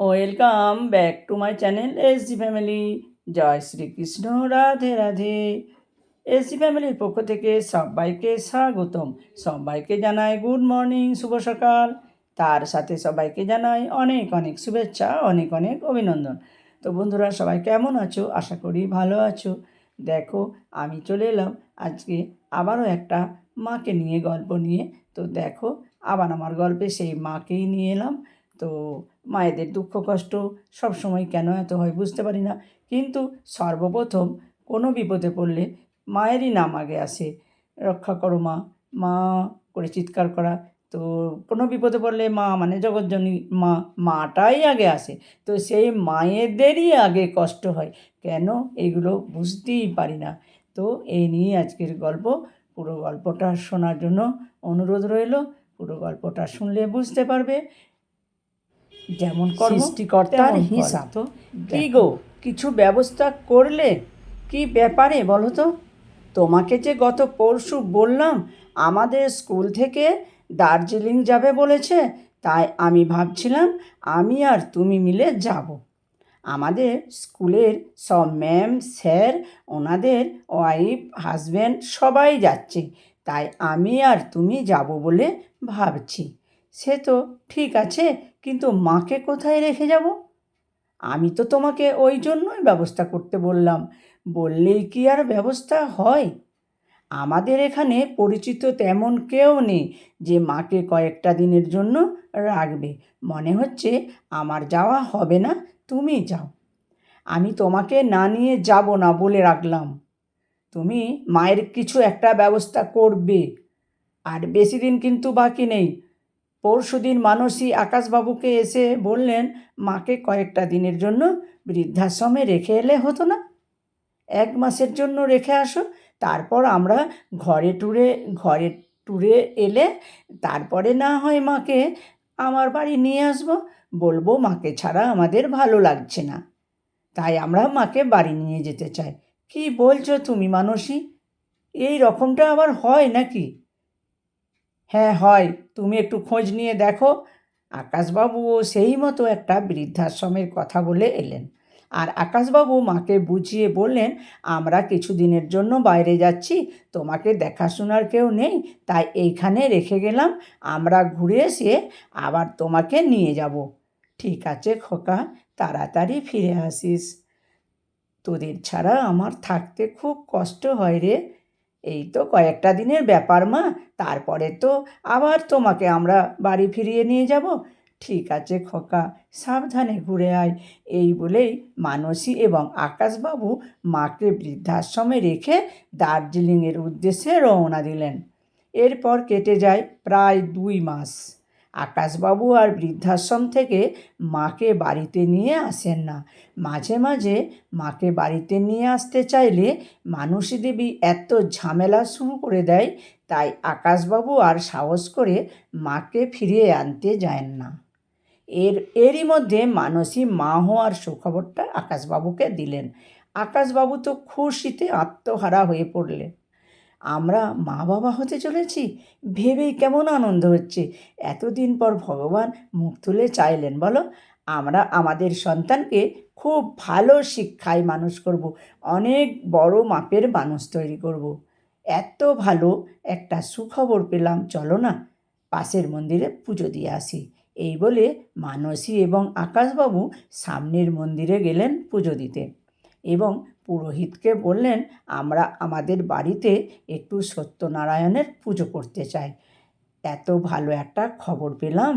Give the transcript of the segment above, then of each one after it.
Welcome back to my channel SG family. জয় Shrikrishna, Radhe Radhe. SG ফ্যামিলির পক্ষ থেকে সবাইকে স্বাগতম। সবাইকে জানাই গুড মর্নিং, শুভ সকাল। তার সাথে সবাইকে জানাই অনেক অনেক শুভেচ্ছা, অনেক অনেক অভিনন্দন। তো বন্ধুরা, সবাই কেমন আছো? আশা করি ভালো আছো। দেখো, আমি চলে এলাম আজকে আবারও একটা মাকে নিয়ে, গল্প নিয়ে। তো দেখো, আবার আমার গল্পে সেই মাকেই নিয়ে এলাম। তো মায়েদের দুঃখ কষ্ট সব সময় কেন এত হয় বুঝতে পারি না, কিন্তু সর্বপ্রথম কোনো বিপদে পড়লে মায়েরই নাম আগে আসে। রক্ষা করো মা, মা করে চিৎকার করা। তো কোনো বিপদে পড়লে মা মানে জগৎজননী মা, মাটাই আগে আসে। তো সেই মায়েদেরই আগে কষ্ট হয় কেন, এগুলো বুঝতেই পারি না। তো এই নিয়ে আজকের গল্প। পুরো গল্পটা শোনার জন্য অনুরোধ রইল। পুরো গল্পটা শুনলে বুঝতে পারবে যেমন সৃষ্টিকর্তার হিসাব। তো কী গো, কিছু ব্যবস্থা করলে? কি ব্যাপারে বলো তো? তোমাকে যে গত পরশু বললাম আমাদের স্কুল থেকে দার্জিলিং যাবে বলেছে, তাই আমি ভাবছিলাম আমি আর তুমি মিলে যাব। আমাদের স্কুলের সব ম্যাম স্যার, ওনাদের ওয়াইফ হাজব্যান্ড সবাই যাচ্ছে, তাই আমি আর তুমি যাব বলে ভাবছি। সে তো ঠিক আছে, কিন্তু মাকে কোথায় রেখে যাব? আমি তো তোমাকে ওই জন্যই ব্যবস্থা করতে বললাম। বললেই কি আর ব্যবস্থা হয়? আমাদের এখানে পরিচিত তেমন কেউ নেই যে মাকে কয়েকটা দিনের জন্য রাখবে। মনে হচ্ছে আমার যাওয়া হবে না, তুমি যাও। আমি তোমাকে না নিয়ে যাব না বলে রাখলাম। তুমি মায়ের কিছু একটা ব্যবস্থা করবে। আর বেশি দিন কিন্তু বাকি নেই। পরশুদিন মানসী আকাশবাবুকে এসে বললেন মাকে কয়েকটা দিনের জন্য বৃদ্ধাশ্রমে রেখে এলে হতো না? 1 মাসের জন্য রেখে আসো, তারপর আমরা ঘরে ট্যুরে এলে তারপরে না হয় মাকে আমার বাড়ি নিয়ে আসবো। বলবো মাকে ছাড়া আমাদের ভালো লাগছে না, তাই আমরা মাকে বাড়ি নিয়ে যেতে চাই। কি বলছো তুমি মানসী? এই রকমটা আবার হয় নাকি? হ্যাঁ হয়, তুমি একটু খোঁজ নিয়ে দেখো। আকাশবাবুও সেই মতো একটা বৃদ্ধাশ্রমের কথা বলে এলেন। আর আকাশবাবু মাকে বুঝিয়ে বললেন, আমরা কিছুদিনের জন্য বাইরে যাচ্ছি, তোমাকে দেখাশোনার কেউ নেই, তাই এইখানে রেখে গেলাম। আমরা ঘুরে এসে আবার তোমাকে নিয়ে যাব। ঠিক আছে খোকা, তাড়াতাড়ি ফিরে আসিস। তোদের ছাড়া আমার থাকতে খুব কষ্ট হয় রে। এই তো কয়েকটা দিনের ব্যাপার মা, তারপরে তো আবার তোমাকে আমরা বাড়ি ফিরিয়ে নিয়ে যাব। ঠিক আছে খোকা, সাবধানে ঘুরে আয়। এই বলেই মানসী এবং আকাশবাবু মাকে বৃদ্ধাশ্রমে রেখে দার্জিলিংয়ের উদ্দেশ্যে রওনা দিলেন। এরপর কেটে যায় প্রায় 2 মাস। আকাশবাবু আর বৃদ্ধাশ্রম থেকে মাকে বাড়িতে নিয়ে আসেন না। মাঝে মাঝে মাকে বাড়িতে নিয়ে আসতে চাইলে মানসী দেবী এত ঝামেলা শুরু করে দেয়, তাই আকাশবাবু আর সাহস করে মাকে ফিরিয়ে আনতে যায় না। এরই মধ্যে মানসী মা হওয়ার সুখবরটা আকাশবাবুকে দিলেন। আকাশবাবু তো খুশিতে আত্মহারা হয়ে পড়লেন। আমরা মা বাবা হতে চলেছি ভেবেই কেমন আনন্দ হচ্ছে। এতদিন পর ভগবান মুখ তুলে চাইলেন বলো, আমরা আমাদের সন্তানকে খুব ভালো শিক্ষায় মানুষ করব, অনেক বড় মাপের মানুষ তৈরি করব। এত ভালো একটা সুখবর পেলাম, চলো না পাশের মন্দিরে পুজো দিয়ে আসি। এই বলে মানসী এবং আকাশবাবু সামনের মন্দিরে গেলেন পুজো দিতে এবং পুরোহিতকে বললেন, আমরা আমাদের বাড়িতে একটু সত্যনারায়ণের পুজো করতে চাই। এত ভালো একটা খবর পেলাম।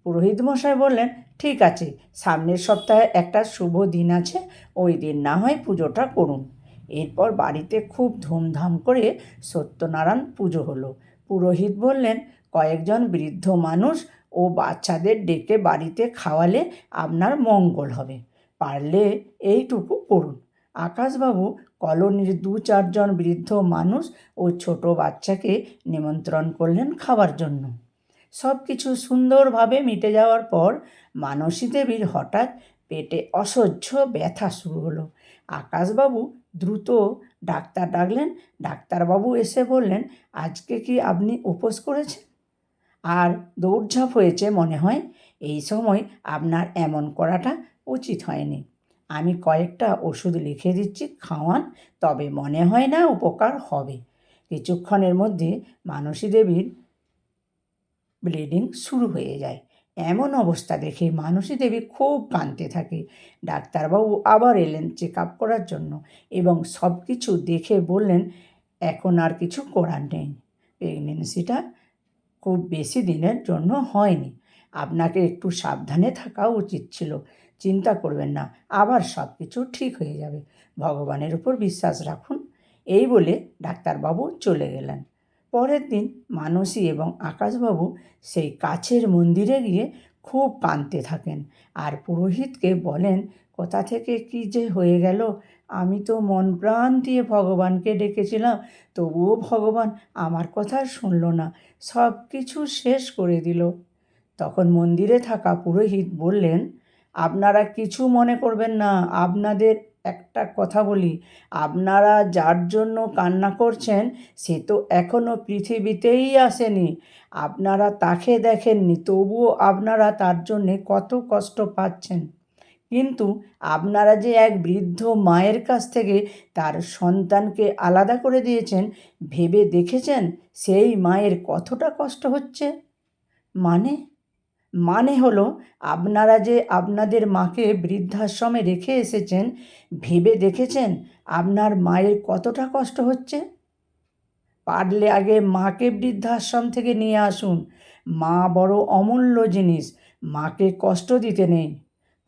পুরোহিত মশাই বললেন, ঠিক আছে, সামনের সপ্তাহে একটা শুভ দিন আছে, ওই দিন না হয় পুজোটা করুন। এরপর বাড়িতে খুব ধুমধাম করে সত্যনারায়ণ পুজো হলো। পুরোহিত বললেন, কয়েকজন বৃদ্ধ মানুষ ও বাচ্চাদের ডেকে বাড়িতে খাওয়ালে আপনার মঙ্গল হবে, পারলে এইটুকু করুন। আকাশবাবু কলোনির 2-4 জন বৃদ্ধ মানুষ ও ছোট বাচ্চাকে নিমন্ত্রণ করলেন খাবার জন্য। সব কিছু সুন্দরভাবে মিটে যাওয়ার পর মানসী দেবীর হঠাৎ পেটে অসহ্য ব্যথা শুরু হলো। আকাশবাবু দ্রুত ডাক্তার ডাকলেন। ডাক্তারবাবু এসে বললেন, আজকে কি আপনি উপোস করেছেন? আর দৌড়ঝাঁপ হয়েছে মনে হয়। এই সময় আপনার এমন করাটা উচিত হয়নি। আমি কয়েকটা ওষুধ লিখে দিচ্ছি, খাওয়ান, তবে মনে হয় না উপকার হবে। কিছুক্ষণের মধ্যে মানসী দেবীর ব্লিডিং শুরু হয়ে যায়। এমন অবস্থা দেখে মানসী দেবী খুব কাঁদতে থাকে। ডাক্তারবাবু আবার এলেন চেক আপ করার জন্য এবং সব কিছু দেখে বললেন, এখন আর কিছু করার নেই। প্রেগনেন্সিটা খুব বেশি দিনের জন্য হয়নি। আপনাকে একটু সাবধানে থাকা উচিত ছিল। চিন্তা করবেন না, আবার সব কিছু ঠিক হয়ে যাবে। ভগবানের উপর বিশ্বাস রাখুন। এই বলে ডাক্তারবাবু চলে গেলেন। পরের দিন মানসী এবং আকাশবাবু সেই কাছের মন্দিরে গিয়ে খুব কাঁদতে থাকেন আর পুরোহিতকে বলেন, কোথা থেকে কী যে হয়ে গেল। আমি তো মন প্রাণ দিয়ে ভগবানকে ডেকেছিলাম, তবুও ভগবান আমার কথা শুনল না, সব কিছু শেষ করে দিল। তখন মন্দিরে থাকা পুরোহিত বললেন, আপনারা কিছু মনে করবেন না, আপনাদের একটা কথা বলি, আপনারা যার জন্য কান্না করছেন সে তো এখনও পৃথিবীতেই আসেনি। আপনারা তাকে দেখেননি, তবুও আপনারা তার জন্যে কত কষ্ট পাচ্ছেন। কিন্তু আপনারা যে এক বৃদ্ধ মায়ের কাছ থেকে তার সন্তানকে আলাদা করে দিয়েছেন, ভেবে দেখেছেন সেই মায়ের কতটা কষ্ট হচ্ছে? মানে মানে হলো, আপনারা যে আপনাদের মাকে বৃদ্ধাশ্রমে রেখে এসেছেন, ভেবে দেখেছেন আপনার মায়ের কতটা কষ্ট হচ্ছে? পারলে আগে মাকে বৃদ্ধাশ্রম থেকে নিয়ে আসুন। মা বড় অমূল্য জিনিস, মাকে কষ্ট দিতে নেই।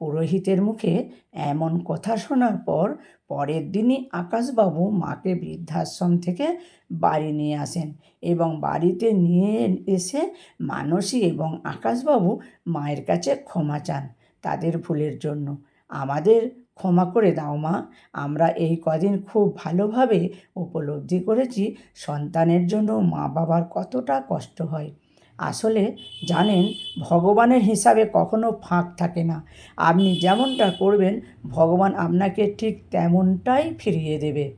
পুরোহিতের মুখে এমন কথা শোনার পর পরের দিনই আকাশবাবু মাকে বৃদ্ধাশ্রম থেকে বাড়ি নিয়ে আসেন এবং বাড়িতে নিয়ে এসে মানসী এবং আকাশবাবু মায়ের কাছে ক্ষমা চান তাদের ভুলের জন্য। আমাদের ক্ষমা করে দাও মা, আমরা এই কদিন খুব ভালোভাবে উপলব্ধি করেছি সন্তানের জন্য মা বাবার কতটা কষ্ট হয়। আসলে জানেন, ভগবানের হিসাবে কখনো ফাঁক থাকে না। আপনি যেমনটা করবেন ভগবান আপনাকে ঠিক তেমনটাই ফিরিয়ে দেবে।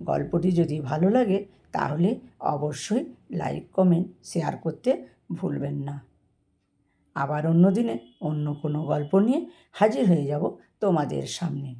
গল্পটি যদি ভালো লাগে তাহলে অবশ্যই লাইক, কমেন্ট, শেয়ার করতে ভুলবেন না। আবার অন্য দিনে অন্য কোনো গল্প নিয়ে হাজির হয়ে যাব তোমাদের সামনে।